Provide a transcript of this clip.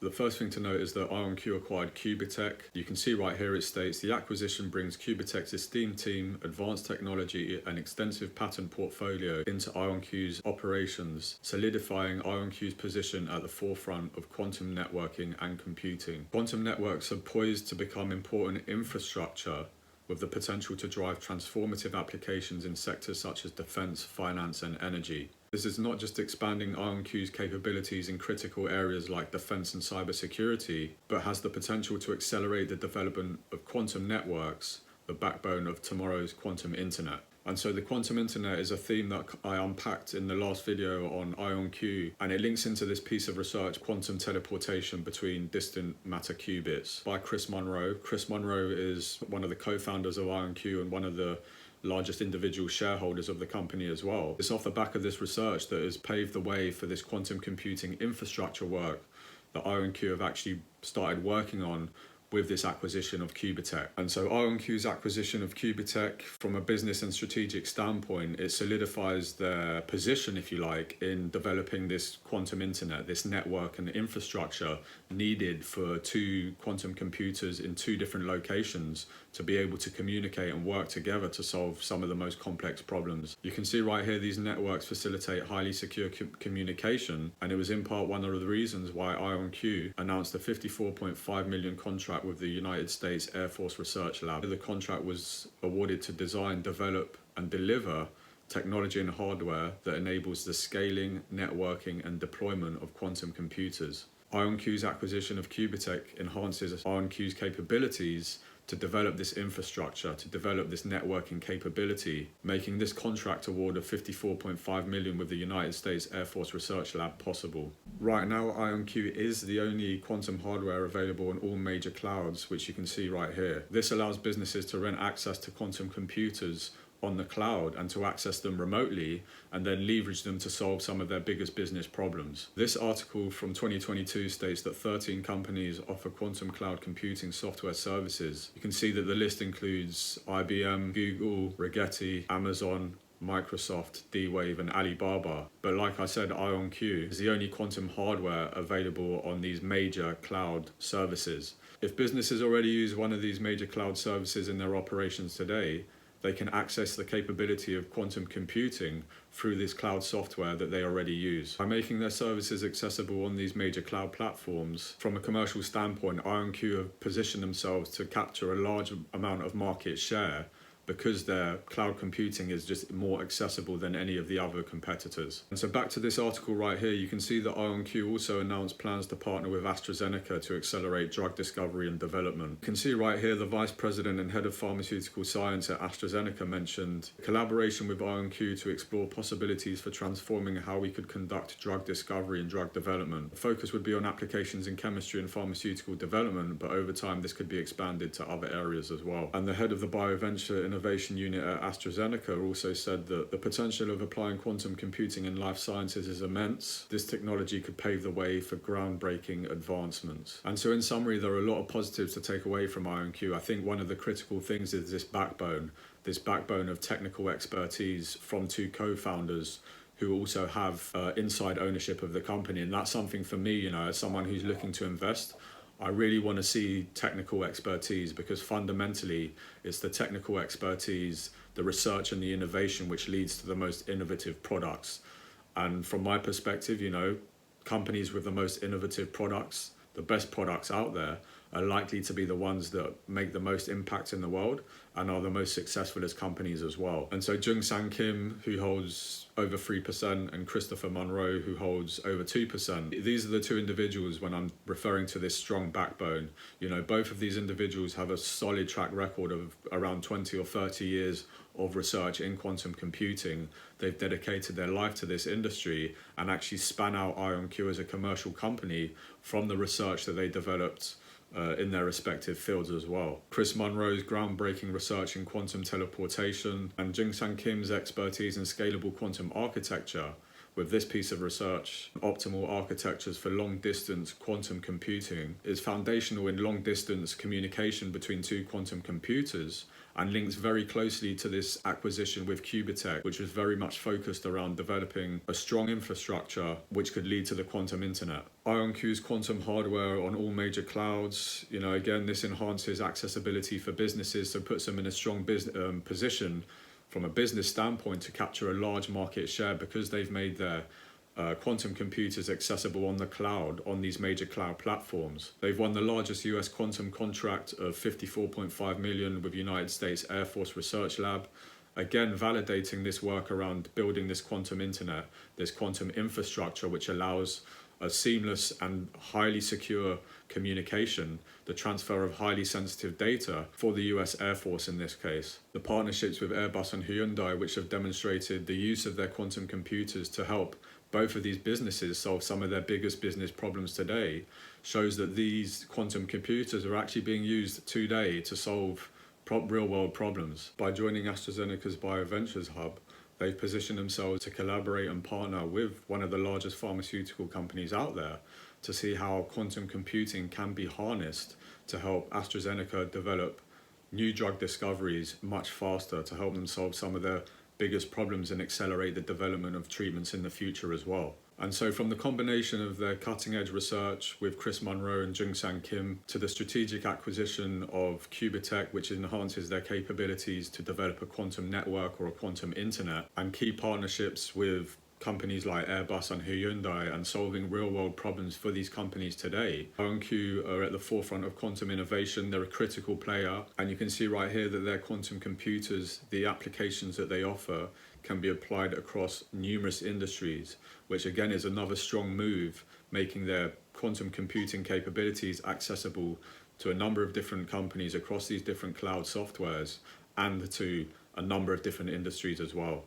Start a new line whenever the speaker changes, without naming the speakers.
The first thing to note is that IonQ acquired qubt. You can see right here it states the acquisition brings qubt esteemed team, advanced technology and extensive patent portfolio into IonQ's operations, solidifying IonQ's position at the forefront of quantum networking and computing. Quantum networks are poised to become important infrastructure with the potential to drive transformative applications in sectors such as defense, finance and energy. This is not just expanding IonQ's capabilities in critical areas like defense and cybersecurity, but has the potential to accelerate the development of quantum networks, the backbone of tomorrow's quantum internet. And so the quantum internet is a theme that I unpacked in the last video on IonQ, and it links into this piece of research, Quantum Teleportation Between Distant Matter Qubits by Chris Monroe. Chris Monroe is one of the co-founders of IonQ and one of the largest individual shareholders of the company as well. It's off the back of this research that has paved the way for this quantum computing infrastructure work that IonQ have actually started working on with this acquisition of qubt. And so IonQ's acquisition of qubt, from a business and strategic standpoint, it solidifies their position, if you like, in developing this quantum internet, this network and infrastructure needed for two quantum computers in two different locations to be able to communicate and work together to solve some of the most complex problems. You can see right here, these networks facilitate highly secure communication, and it was in part one of the reasons why IonQ announced a $54.5 million contract with the United States Air Force Research Lab. The contract was awarded to design, develop and deliver technology and hardware that enables the scaling, networking and deployment of quantum computers. IonQ's acquisition of qubt enhances IonQ's capabilities to develop this infrastructure, to develop this networking capability, making this contract award of $54.5 million with the United States Air Force Research Lab possible. Right now, IonQ is the only quantum hardware available on all major clouds, which you can see right here. This allows businesses to rent access to quantum computers on the cloud and to access them remotely and then leverage them to solve some of their biggest business problems. This article from 2022 states that 13 companies offer quantum cloud computing software services. You can see that the list includes IBM, Google, Rigetti, Amazon, Microsoft, D-Wave and Alibaba. But like I said, IonQ is the only quantum hardware available on these major cloud services. If businesses already use one of these major cloud services in their operations today, they can access the capability of quantum computing through this cloud software that they already use. By making their services accessible on these major cloud platforms, from a commercial standpoint, IonQ have positioned themselves to capture a large amount of market share because their cloud computing is just more accessible than any of the other competitors. And so back to this article right here, you can see that IonQ also announced plans to partner with AstraZeneca to accelerate drug discovery and development. You can see right here the Vice President and Head of Pharmaceutical Science at AstraZeneca mentioned collaboration with IonQ to explore possibilities for transforming how we could conduct drug discovery and drug development. The focus would be on applications in chemistry and pharmaceutical development, but over time this could be expanded to other areas as well. And the head of the Bioventure Innovation Unit at AstraZeneca also said that the potential of applying quantum computing in life sciences is immense. This technology could pave the way for groundbreaking advancements. And so in summary, there are a lot of positives to take away from IonQ. I think one of the critical things is this backbone of technical expertise from two co-founders who also have inside ownership of the company. And that's something for me, as someone who's looking to invest, I really want to see technical expertise, because fundamentally it's the technical expertise, the research and the innovation which leads to the most innovative products. And from my perspective, companies with the most innovative products, the best products out there, are likely to be the ones that make the most impact in the world and are the most successful as companies as well. And so Jungsang Kim, who holds over 3%, and Christopher Monroe, who holds over 2%. These are the two individuals when I'm referring to this strong backbone. Both of these individuals have a solid track record of around 20 or 30 years of research in quantum computing. They've dedicated their life to this industry and actually span out IonQ as a commercial company from the research that they developed in their respective fields as well. Chris Monroe's groundbreaking research in quantum teleportation and Jungsang Kim's expertise in scalable quantum architecture with this piece of research, optimal architectures for long-distance quantum computing is foundational in long-distance communication between two quantum computers, and links very closely to this acquisition with qubt, which was very much focused around developing a strong infrastructure which could lead to the quantum internet. IonQ's quantum hardware on all major clouds, again, this enhances accessibility for businesses, so puts them in a strong position from a business standpoint to capture a large market share because they've made their quantum computers accessible on the cloud, on these major cloud platforms. They've won the largest US quantum contract of $54.5 million with United States Air Force Research Lab, again validating this work around building this quantum internet, this quantum infrastructure which allows a seamless and highly secure communication, the transfer of highly sensitive data for the US Air Force in this case. The partnerships with Airbus and Hyundai, which have demonstrated the use of their quantum computers to help both of these businesses solve some of their biggest business problems today, shows that these quantum computers are actually being used today to solve real-world problems. By joining AstraZeneca's BioVentures Hub, they've positioned themselves to collaborate and partner with one of the largest pharmaceutical companies out there to see how quantum computing can be harnessed to help AstraZeneca develop new drug discoveries much faster, to help them solve some of their biggest problems and accelerate the development of treatments in the future as well. And so from the combination of their cutting edge research with Chris Monroe and Jungsang Kim to the strategic acquisition of qubt, which enhances their capabilities to develop a quantum network or a quantum internet, and key partnerships with companies like Airbus and Hyundai and solving real world problems for these companies today. IonQ are at the forefront of quantum innovation. They're a critical player, and you can see right here that their quantum computers, the applications that they offer, can be applied across numerous industries, which again is another strong move, making their quantum computing capabilities accessible to a number of different companies across these different cloud softwares and to a number of different industries as well.